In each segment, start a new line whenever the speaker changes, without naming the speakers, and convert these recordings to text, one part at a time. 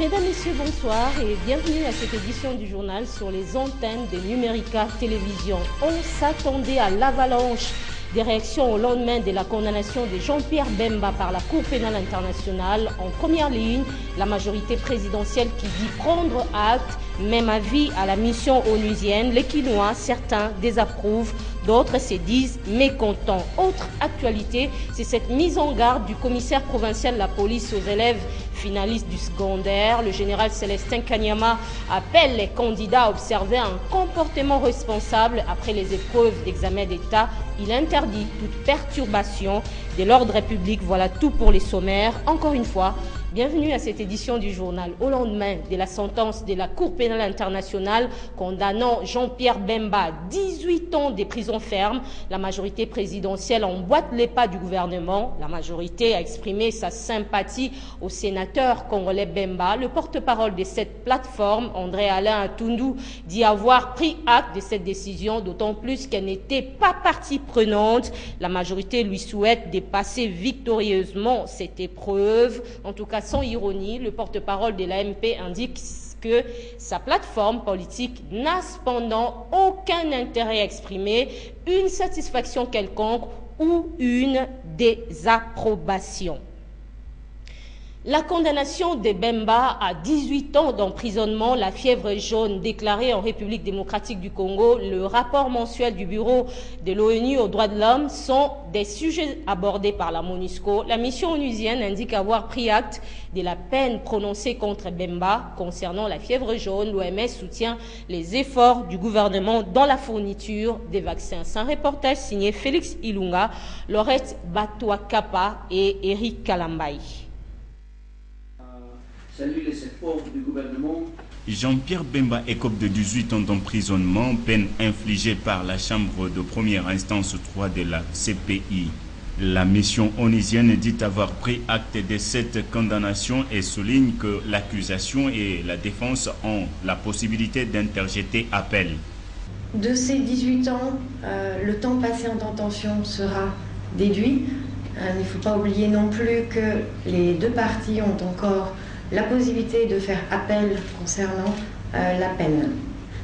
Mesdames, Messieurs, bonsoir et bienvenue à cette édition du journal sur les antennes de Numérica Télévision. On s'attendait à l'avalanche des réactions au lendemain de la condamnation de Jean-Pierre Bemba par la Cour pénale internationale. En première ligne, la majorité présidentielle qui dit prendre acte, même avis à la mission onusienne. Les Quinois, certains désapprouvent, d'autres se disent mécontents. Autre actualité, c'est cette mise en garde du commissaire provincial de la police aux élèves finalistes du secondaire. Le général Célestin Kanyama appelle les candidats à observer un comportement responsable après les épreuves d'examen d'État. Il interdit toute perturbation de l'ordre public. Voilà tout pour les sommaires. Encore une fois, bienvenue à cette édition du journal. Au lendemain de la sentence de la Cour pénale internationale condamnant Jean-Pierre Bemba à 18 ans de prison ferme, la majorité présidentielle emboîte les pas du gouvernement. La majorité a exprimé sa sympathie au sénateur congolais Bemba. Le porte-parole de cette plateforme, André-Alain Atundu, dit avoir pris acte de cette décision, d'autant plus qu'elle n'était pas partie prenante. La majorité lui souhaite de passer victorieusement cette épreuve. En tout cas, sans ironie, le porte-parole de l'AMP indique que sa plateforme politique n'a cependant aucun intérêt à exprimer une satisfaction quelconque ou une désapprobation. La condamnation de Bemba à 18 ans d'emprisonnement, la fièvre jaune déclarée en République démocratique du Congo, le rapport mensuel du Bureau de l'ONU aux droits de l'homme sont des sujets abordés par la MONUSCO. La mission onusienne indique avoir pris acte de la peine prononcée contre Bemba. Concernant la fièvre jaune, l'OMS soutient les efforts du gouvernement dans la fourniture des vaccins. C'est un reportage signé Félix Ilunga, Laurette Batouakapa et Eric Kalambay.
Salut les efforts du gouvernement.
Jean-Pierre Bemba écope de 18 ans d'emprisonnement, peine infligée par la Chambre de première instance 3 de la CPI. La mission onusienne dit avoir pris acte de cette condamnation et souligne que l'accusation et la défense ont la possibilité d'interjeter appel.
De ces 18 ans, le temps passé en détention sera déduit. Il ne faut pas oublier non plus que les deux parties ont encore la possibilité de faire appel concernant la peine.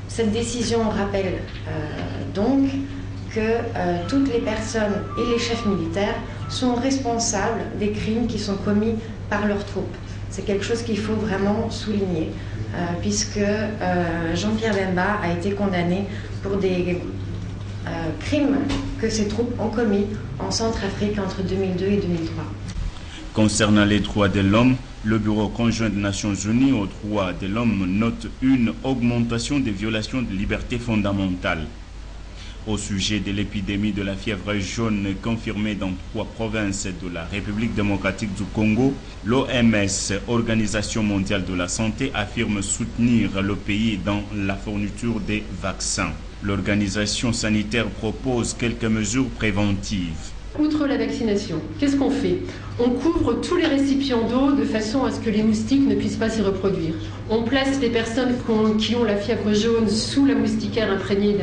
Cette décision rappelle donc que toutes les personnes et les chefs militaires sont responsables des crimes qui sont commis par leurs troupes. C'est quelque chose qu'il faut vraiment souligner, puisque Jean-Pierre Bemba a été condamné pour des crimes que ses troupes ont commis en Centrafrique entre 2002 et 2003.
Concernant les droits de l'homme, le Bureau conjoint des Nations Unies aux droits de l'homme note une augmentation des violations de libertés fondamentales. Au sujet de l'épidémie de la fièvre jaune confirmée dans 3 provinces de la République démocratique du Congo, l'OMS, Organisation mondiale de la santé, affirme soutenir le pays dans la fourniture des vaccins. L'organisation sanitaire propose quelques mesures préventives.
Outre la vaccination, qu'est-ce qu'on fait? On couvre tous les récipients d'eau de façon à ce que les moustiques ne puissent pas s'y reproduire. On place les personnes qui ont la fièvre jaune sous la moustiquaire imprégnée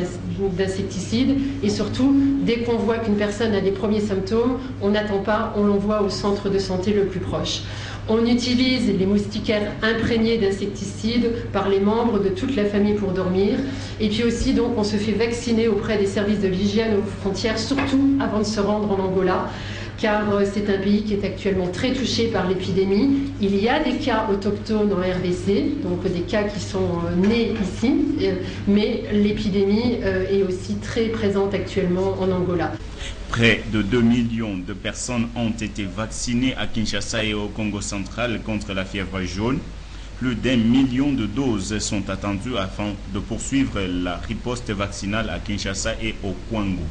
d'insecticides et surtout, dès qu'on voit qu'une personne a des premiers symptômes, on n'attend pas, on l'envoie au centre de santé le plus proche. On utilise les moustiquaires imprégnés d'insecticides par les membres de toute la famille pour dormir. Et puis aussi, donc, on se fait vacciner auprès des services de l'hygiène aux frontières, surtout avant de se rendre en Angola, car c'est un pays qui est actuellement très touché par l'épidémie. Il y a des cas autochtones en RDC, donc des cas qui sont nés ici, mais l'épidémie est aussi très présente actuellement en Angola.
Près de 2 millions de personnes ont été vaccinées à Kinshasa et au Congo central contre la fièvre jaune. Plus d'1 million de doses sont attendues afin de poursuivre la riposte vaccinale à Kinshasa et au Kwango.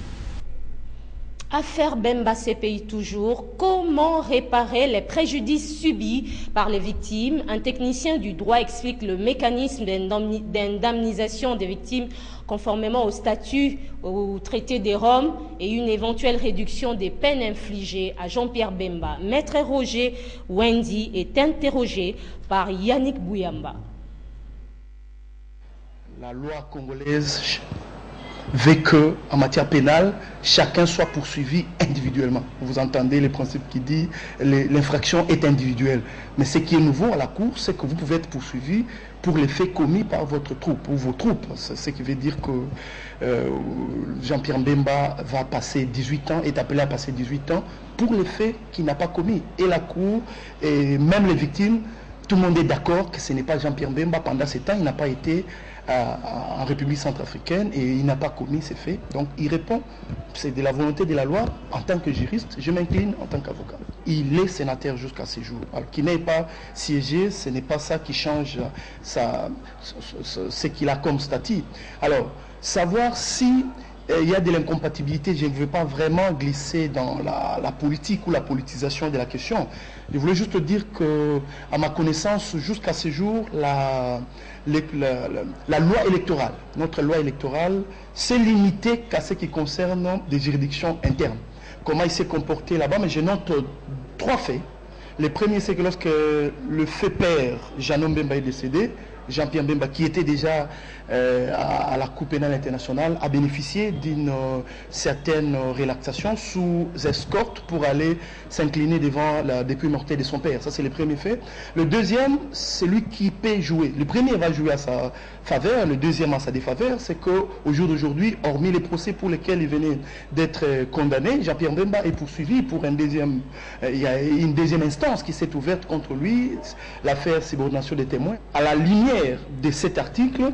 Affaire Bemba CPI toujours. Comment réparer les préjudices subis par les victimes? Un technicien du droit explique le mécanisme d'indemnisation des victimes conformément au statut au traité des Roms et une éventuelle réduction des peines infligées à Jean-Pierre Bemba. Maître Roger Wendy est interrogé par Yannick Bouyamba.
La loi congolaise veut qu'en matière pénale, chacun soit poursuivi individuellement. Vous entendez le principe qui dit l'infraction est individuelle. Mais ce qui est nouveau à la Cour, c'est que vous pouvez être poursuivi pour les faits commis par votre troupe ou vos troupes. C'est ce qui veut dire que Jean-Pierre Mbemba va passer 18 ans, est appelé à passer 18 ans pour les faits qu'il n'a pas commis. Et la Cour, et même les victimes, tout le monde est d'accord que ce n'est pas Jean-Pierre Mbemba. Pendant ce temps, il n'a pas été en République centrafricaine et il n'a pas commis ces faits. Donc il répond, c'est de la volonté de la loi. En tant que juriste, je m'incline en tant qu'avocat. Il est sénateur jusqu'à ce jour. Alors qu'il n'ait pas siégé, ce n'est pas ça qui change ce qu'il a comme statut. Alors, savoir si il y a de l'incompatibilité, je ne veux pas vraiment glisser dans la politique ou la politisation de la question. Je voulais juste dire que, à ma connaissance, jusqu'à ce jour, la loi électorale, notre loi électorale, s'est limitée qu'à ce qui concerne des juridictions internes. Comment il s'est comporté là-bas, mais je note 3 faits. Le premier, c'est que lorsque le fait père, Jeannot Mbemba, est décédé, Jean-Pierre Mbemba, qui était déjà à la Cour pénale internationale, a bénéficié d'une certaine relaxation sous escorte pour aller s'incliner devant la dépouille mortelle de son père. Ça, c'est le premier fait. Le deuxième, c'est lui qui peut jouer. Le premier va jouer à sa faveur, le deuxième à sa défaveur. C'est qu'au jour d'aujourd'hui, hormis les procès pour lesquels il venait d'être condamné, Jean-Pierre Mbemba est poursuivi pour il y a une deuxième instance qui s'est ouverte contre lui, l'affaire subordination des témoins. À la lumière de cet article,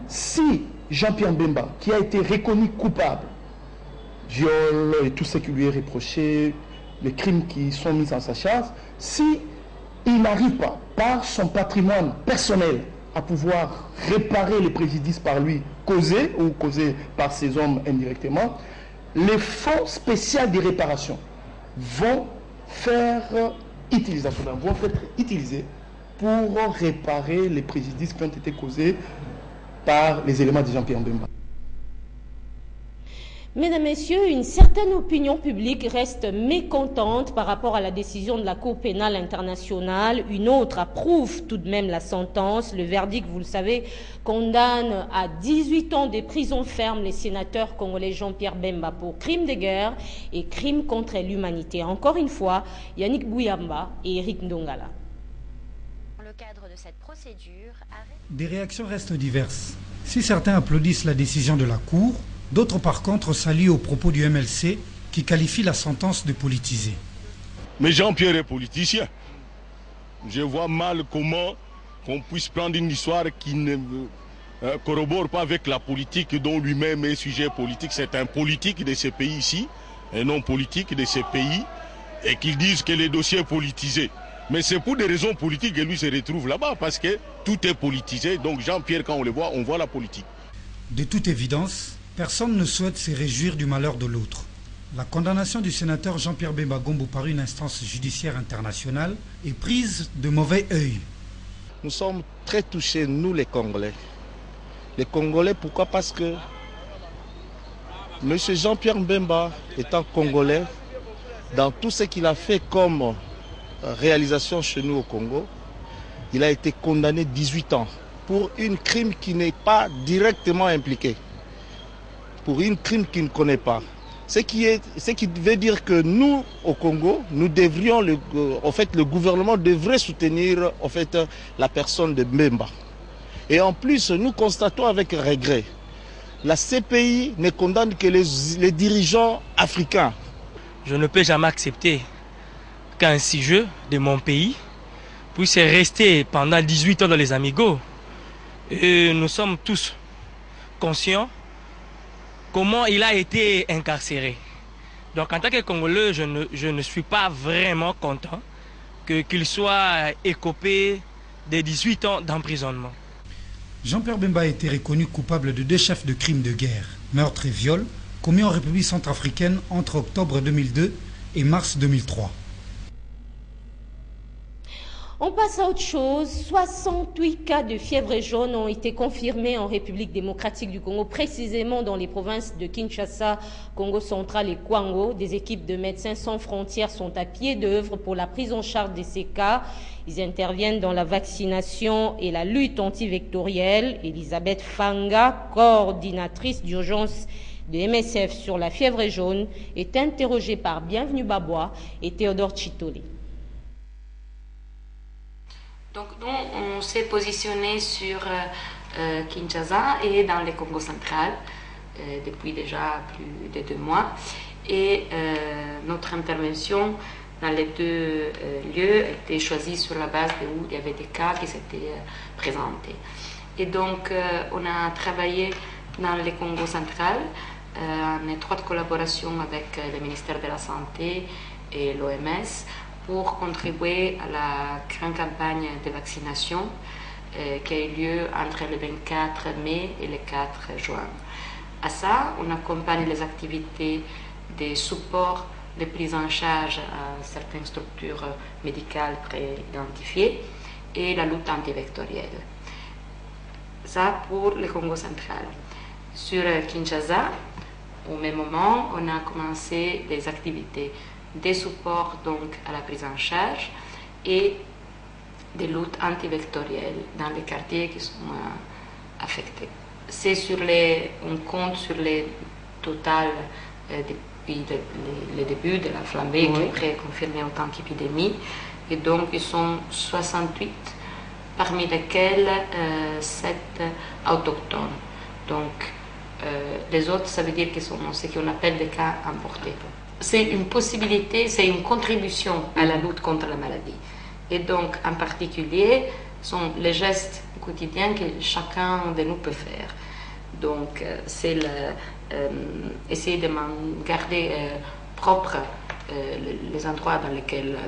si Jean-Pierre Mbemba, qui a été reconnu coupable, viol et tout ce qui lui est reproché, les crimes qui sont mis en sa charge, si il n'arrive pas, par son patrimoine personnel, à pouvoir réparer les préjudices par lui causés ou causés par ces hommes indirectement, les fonds spéciaux de réparation vont être utilisés pour réparer les préjudices qui ont été causés par les éléments de Jean-Pierre Mbemba.
Mesdames, Messieurs, une certaine opinion publique reste mécontente par rapport à la décision de la Cour pénale internationale. Une autre approuve tout de même la sentence. Le verdict, vous le savez, condamne à 18 ans de prison ferme les sénateurs congolais Jean-Pierre Mbemba pour crimes de guerre et crimes contre l'humanité. Encore une fois, Yannick Bouyamba et Eric Ndongala.
Dans le cadre de cette procédure,
des réactions restent diverses. Si certains applaudissent la décision de la Cour, d'autres par contre s'allient aux propos du MLC qui qualifie la sentence de politisée.
Mais Jean-Pierre est politicien. Je vois mal comment on puisse prendre une histoire qui ne corrobore pas avec la politique dont lui-même est sujet politique. C'est un politique de ce pays ici, un non politique de ce pays, et qu'ils disent que les dossiers sont politisés. Mais c'est pour des raisons politiques que lui se retrouve là-bas, parce que tout est politisé. Donc Jean-Pierre, quand on le voit, on voit la politique.
De toute évidence, personne ne souhaite se réjouir du malheur de l'autre. La condamnation du sénateur Jean-Pierre Mbemba Gombo par une instance judiciaire internationale est prise de mauvais œil.
Nous sommes très touchés, nous les Congolais. Les Congolais, pourquoi? Parce que M. Jean-Pierre Mbemba étant Congolais, dans tout ce qu'il a fait comme réalisation chez nous au Congo, il a été condamné 18 ans pour un crime qui n'est pas directement impliqué, pour un crime qu'il ne connaît pas. Ce qui veut dire que nous, au Congo, nous devrions, le gouvernement devrait soutenir la personne de Mbemba. Et en plus, nous constatons avec regret, la CPI ne condamne que les dirigeants africains.
Je ne peux jamais accepter qu'un sujet de mon pays puisse rester pendant 18 ans dans les amigos. Et nous sommes tous conscients comment il a été incarcéré. Donc en tant que Congolais, je ne suis pas vraiment content qu'il soit écopé de 18 ans d'emprisonnement.
Jean-Pierre Mbemba a été reconnu coupable de 2 chefs de crimes de guerre, meurtre et viol, commis en République centrafricaine entre octobre 2002 et mars 2003.
On passe à autre chose. 68 cas de fièvre jaune ont été confirmés en République démocratique du Congo, précisément dans les provinces de Kinshasa, Congo central et Kwango. Des équipes de Médecins sans frontières sont à pied d'œuvre pour la prise en charge de ces cas. Ils interviennent dans la vaccination et la lutte antivectorielle. Elisabeth Fanga, coordinatrice d'urgence de MSF sur la fièvre jaune, est interrogée par Bienvenue Babois et Théodore Chitolé.
Donc nous, on s'est positionné sur Kinshasa et dans le Congo central depuis déjà plus de 2 mois. Et notre intervention dans les 2 lieux a été choisie sur la base de où il y avait des cas qui s'étaient présentés. Et donc on a travaillé dans le Congo central en étroite collaboration avec le ministère de la Santé et l'OMS pour contribuer à la grande campagne de vaccination qui a eu lieu entre le 24 mai et le 4 juin. À ça, on accompagne les activités de support de prise en charge à certaines structures médicales pré-identifiées et la lutte antivectorielle. Ça pour le Congo central. Sur Kinshasa, au même moment, on a commencé des activités des supports donc à la prise en charge et des luttes antivectorielles dans les quartiers qui sont affectés. On compte sur les total depuis le début de la flambée qui est pré-confirmée en tant qu'épidémie. Et donc ils sont 68, parmi lesquels 7 autochtones. Donc les autres, ça veut dire qu'ils sont ce qu'on appelle des cas importés. C'est une possibilité, c'est une contribution à la lutte contre la maladie. Et donc, en particulier, sont les gestes quotidiens que chacun de nous peut faire. Donc, c'est essayer de garder propres les endroits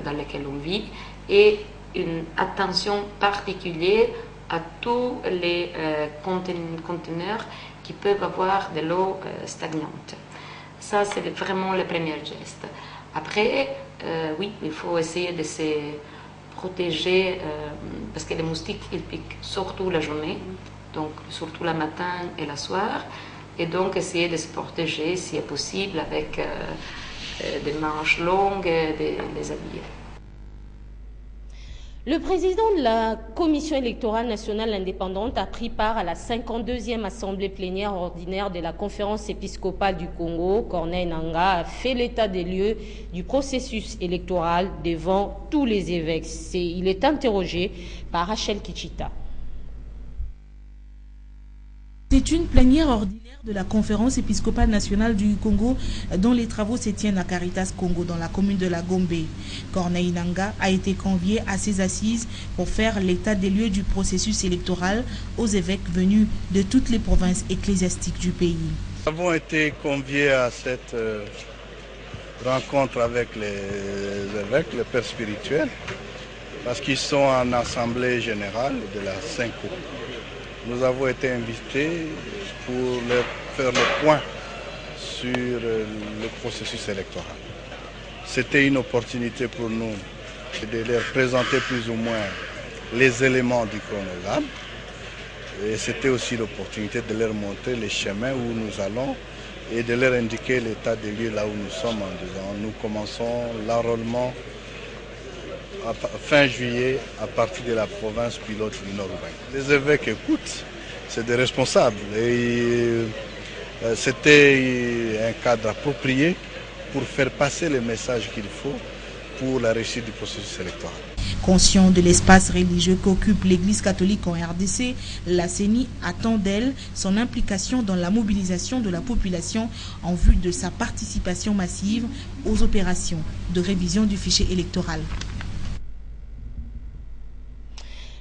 dans lesquels on vit et une attention particulière à tous les conteneurs qui peuvent avoir de l'eau stagnante. Ça, c'est vraiment le premier geste. Après, oui, il faut essayer de se protéger parce que les moustiques, ils piquent surtout la journée, donc surtout le matin et le soir, et donc essayer de se protéger, si est possible, avec des manches longues, des habits.
Le président de la Commission électorale nationale indépendante a pris part à la 52e assemblée plénière ordinaire de la conférence épiscopale du Congo. Corneille Nangaa a fait l'état des lieux du processus électoral devant tous les évêques. Il est interrogé par Rachel Kichita.
C'est une plénière ordinaire de la conférence épiscopale nationale du Congo dont les travaux se tiennent à Caritas Congo dans la commune de la Gombe. Corneille Nangaa a été convié à ces assises pour faire l'état des lieux du processus électoral aux évêques venus de toutes les provinces ecclésiastiques du pays.
Nous avons été conviés à cette rencontre avec les évêques, les pères spirituels, parce qu'ils sont en assemblée générale de la Synco. Nous avons été invités pour leur faire le point sur le processus électoral. C'était une opportunité pour nous de leur présenter plus ou moins les éléments du chronogramme. Et c'était aussi l'opportunité de leur montrer les chemins où nous allons et de leur indiquer l'état des lieux là où nous sommes en disant nous commençons l'enrôlement fin juillet à partir de la province pilote du Nord-Ouest. Les évêques écoutent, c'est des responsables et c'était un cadre approprié pour faire passer les messages qu'il faut pour la réussite du processus électoral.
Conscient de l'espace religieux qu'occupe l'Église catholique en RDC, la CENI attend d'elle son implication dans la mobilisation de la population en vue de sa participation massive aux opérations de révision du fichier électoral.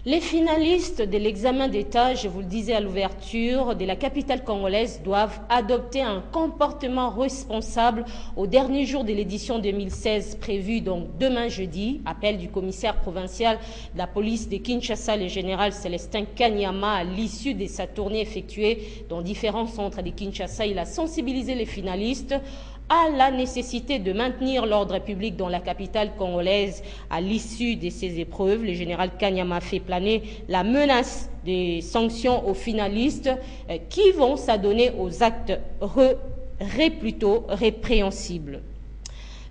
Les finalistes de l'examen d'État, je vous le disais à l'ouverture, de la capitale congolaise doivent adopter un comportement responsable au dernier jour de l'édition 2016 prévue donc demain jeudi. Appel du commissaire provincial de la police de Kinshasa, le général Célestin Kanyama, à l'issue de sa tournée effectuée dans différents centres de Kinshasa. Il a sensibilisé les finalistes à la nécessité de maintenir l'ordre public dans la capitale congolaise à l'issue de ces épreuves. Le général Kanyama fait planer la menace des sanctions aux finalistes qui vont s'adonner aux actes plutôt répréhensibles.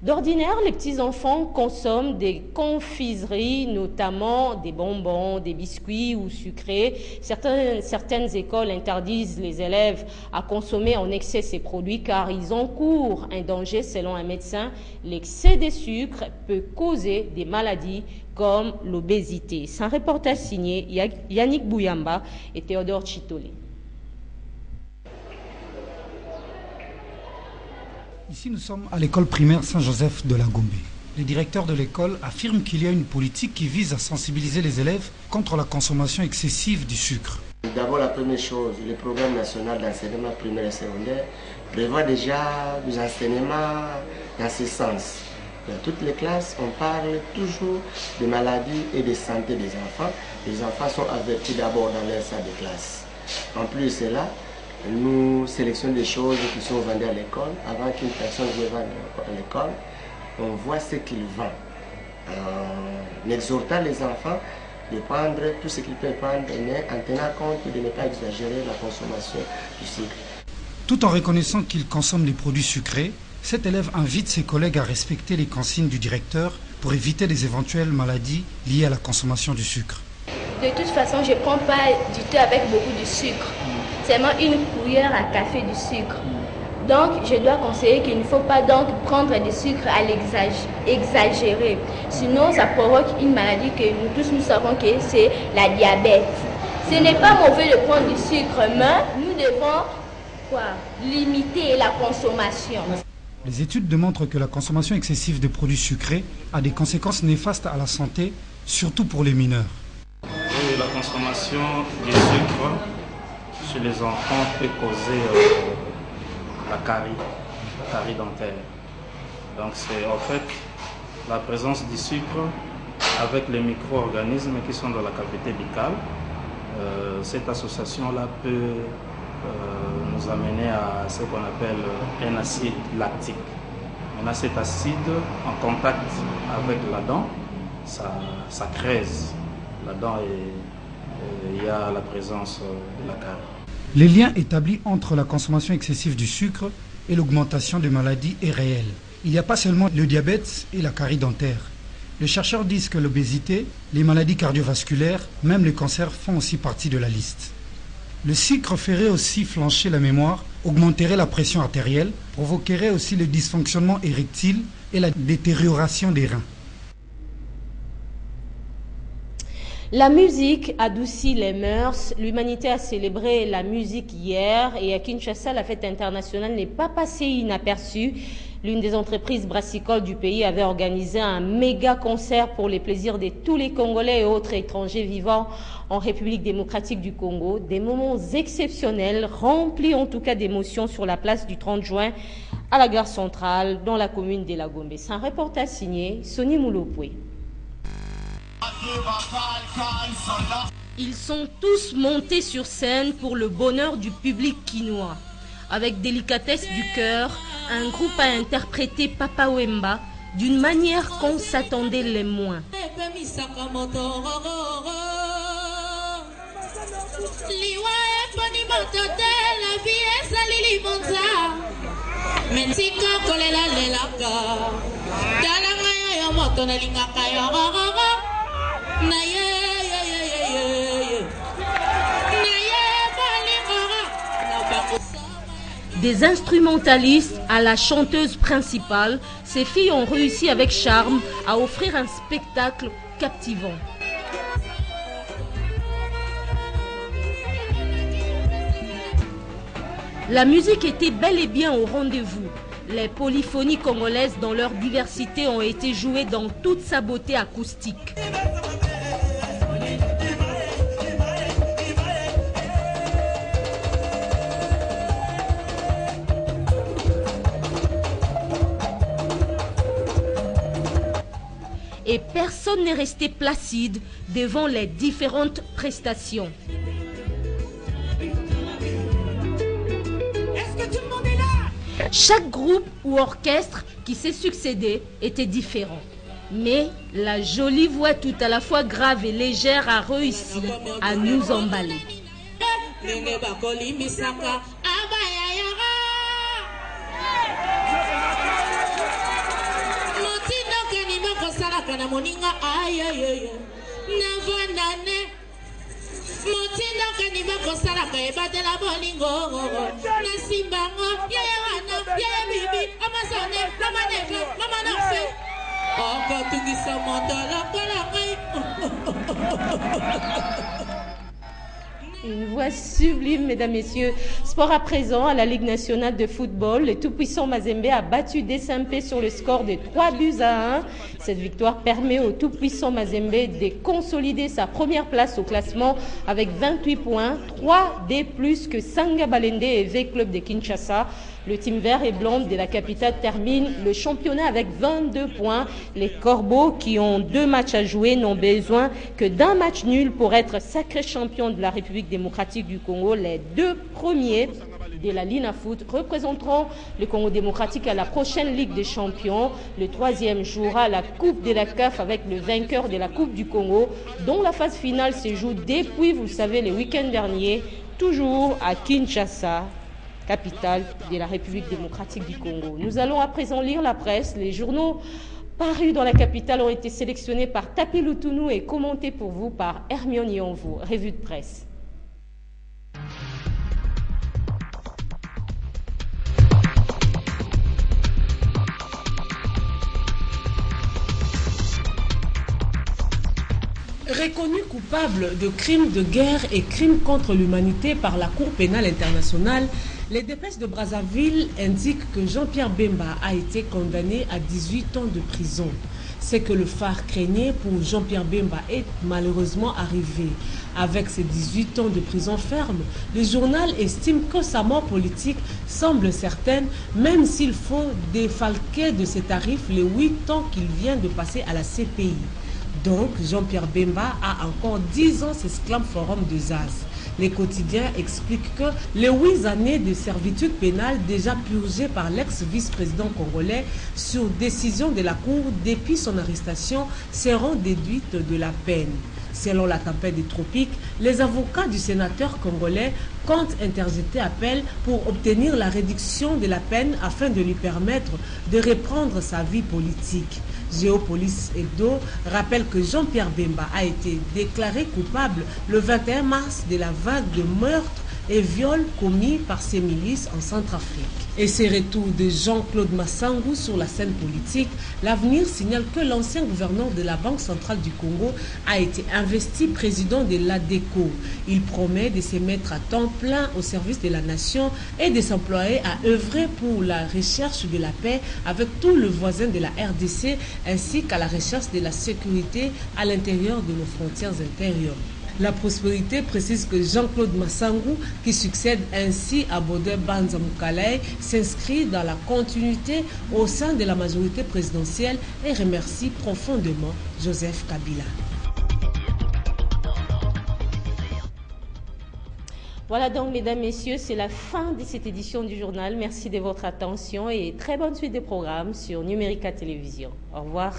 D'ordinaire, les petits-enfants consomment des confiseries, notamment des bonbons, des biscuits ou sucrés. Certaines écoles interdisent les élèves à consommer en excès ces produits car ils encourent un danger selon un médecin. L'excès de sucre peut causer des maladies comme l'obésité. C'est un reportage signé Yannick Bouyamba et Théodore Chitolé.
Ici, nous sommes à l'école primaire Saint-Joseph de la Gombe. Le directeur de l'école affirme qu'il y a une politique qui vise à sensibiliser les élèves contre la consommation excessive du sucre.
D'abord, la première chose, le programme national d'enseignement primaire et secondaire prévoit déjà des enseignements dans ce sens. Dans toutes les classes, on parle toujours de maladies et de santé des enfants. Les enfants sont avertis d'abord dans leur salle de classe. En plus de cela, nous sélectionnons des choses qui sont vendues à l'école. Avant qu'une personne vienne vendre à l'école, on voit ce qu'il vend. En exhortant les enfants de prendre tout ce qu'ils peuvent prendre, mais en tenant compte de ne pas exagérer la consommation du sucre.
Tout en reconnaissant qu'il consomme des produits sucrés, cet élève invite ses collègues à respecter les consignes du directeur pour éviter les éventuelles maladies liées à la consommation du sucre.
De toute façon, je ne prends pas du thé avec beaucoup de sucre. Seulement une cuillère à café du sucre. Donc, je dois conseiller qu'il ne faut pas donc prendre du sucre à l'exagérer. Sinon, ça provoque une maladie que nous tous nous savons que c'est la diabète. Ce n'est pas mauvais de prendre du sucre, mais nous devons limiter la consommation.
Les études démontrent que la consommation excessive de produits sucrés a des conséquences néfastes à la santé, surtout pour les mineurs.
Oui, la consommation du sucre chez les enfants peut causer la carie dentaire. Donc c'est en fait la présence du sucre avec les micro-organismes qui sont dans la cavité buccale. Cette association-là peut nous amener à ce qu'on appelle un acide lactique. Maintenant, cet acide, en contact avec la dent, ça creuse la dent et il y a la présence de la carie.
Les liens établis entre la consommation excessive du sucre et l'augmentation des maladies est réel. Il n'y a pas seulement le diabète et la carie dentaire. Les chercheurs disent que l'obésité, les maladies cardiovasculaires, même les cancers font aussi partie de la liste. Le sucre ferait aussi flancher la mémoire, augmenterait la pression artérielle, provoquerait aussi le dysfonctionnement érectile et la détérioration des reins.
La musique adoucit les mœurs. L'humanité a célébré la musique hier et à Kinshasa, la fête internationale n'est pas passée inaperçue. L'une des entreprises brassicoles du pays avait organisé un méga concert pour les plaisirs de tous les Congolais et autres étrangers vivant en République démocratique du Congo. Des moments exceptionnels, remplis en tout cas d'émotions sur la place du 30 juin à la gare centrale dans la commune de la Gombe. C'est un reportage signé Sonny Moulopoué. Ils sont tous montés sur scène pour le bonheur du public quinois. Avec délicatesse du cœur, un groupe a interprété Papa Wemba d'une manière qu'on s'attendait les moins. Des instrumentalistes à la chanteuse principale, ces filles ont réussi avec charme à offrir un spectacle captivant. La musique était bel et bien au rendez-vous. Les polyphonies congolaises dans leur diversité ont été jouées dans toute sa beauté acoustique. Et personne n'est resté placide devant les différentes prestations. Chaque groupe ou orchestre qui s'est succédé était différent. Mais la jolie voix tout à la fois grave et légère a réussi à nous emballer. Une voix sublime, mesdames, messieurs. Sport à présent, à la Ligue nationale de football, le tout-puissant Mazembe a battu Desampé sur le score de 3-1. Cette victoire permet au tout-puissant Mazembe de consolider sa première place au classement avec 28 points, 3 de plus que Sanga Balende et V-Club de Kinshasa. Le team vert et blanc de la capitale termine le championnat avec 22 points. Les Corbeaux, qui ont 2 matchs à jouer, n'ont besoin que d'un match nul pour être sacrés champions de la République démocratique du Congo. Les 2 premiers de la Lina Foot représenteront le Congo démocratique à la prochaine Ligue des champions. Le 3e jouera la Coupe de la CAF avec le vainqueur de la Coupe du Congo, dont la phase finale se joue depuis, vous le savez, le week-end dernier, toujours à Kinshasa, capitale de la République démocratique du Congo. Nous allons à présent lire la presse. Les journaux parus dans la capitale ont été sélectionnés par Tapi Lutunou et commentés pour vous par Hermione Yonvo. Revue de presse.
Reconnu coupable de crimes de guerre et crimes contre l'humanité par la Cour pénale internationale, les dépêches de Brazzaville indiquent que Jean-Pierre Bemba a été condamné à 18 ans de prison. C'est que le phare craignait pour Jean-Pierre Bemba est malheureusement arrivé. Avec ses 18 ans de prison ferme, le journal estime que sa mort politique semble certaine, même s'il faut défalquer de ses tarifs les 8 ans qu'il vient de passer à la CPI. Donc, Jean-Pierre Bemba a encore 10 ans, s'exclame Forum de Zaz. Les quotidiens expliquent que les 8 années de servitude pénale déjà purgées par l'ex-vice-président congolais sur décision de la Cour depuis son arrestation seront déduites de la peine. Selon la tempête des tropiques, les avocats du sénateur congolais comptent interjeter appel pour obtenir la réduction de la peine afin de lui permettre de reprendre sa vie politique. Géopolis Hebdo rappelle que Jean-Pierre Bemba a été déclaré coupable le 21 mars de la vague de meurtres et viols commis par ces milices en Centrafrique. Et ces retours de Jean-Claude Massangou sur la scène politique, l'avenir signale que l'ancien gouverneur de la Banque centrale du Congo a été investi président de l'ADECO. Il promet de se mettre à temps plein au service de la nation et de s'employer à œuvrer pour la recherche de la paix avec tous les voisins de la RDC ainsi qu'à la recherche de la sécurité à l'intérieur de nos frontières intérieures. La Prospérité précise que Jean-Claude Massangou, qui succède ainsi à Bodé Banza Moukalay, s'inscrit dans la continuité au sein de la majorité présidentielle et remercie profondément Joseph Kabila.
Voilà donc, mesdames, messieurs, c'est la fin de cette édition du journal. Merci de votre attention et très bonne suite des programmes sur Numérica Télévision. Au revoir.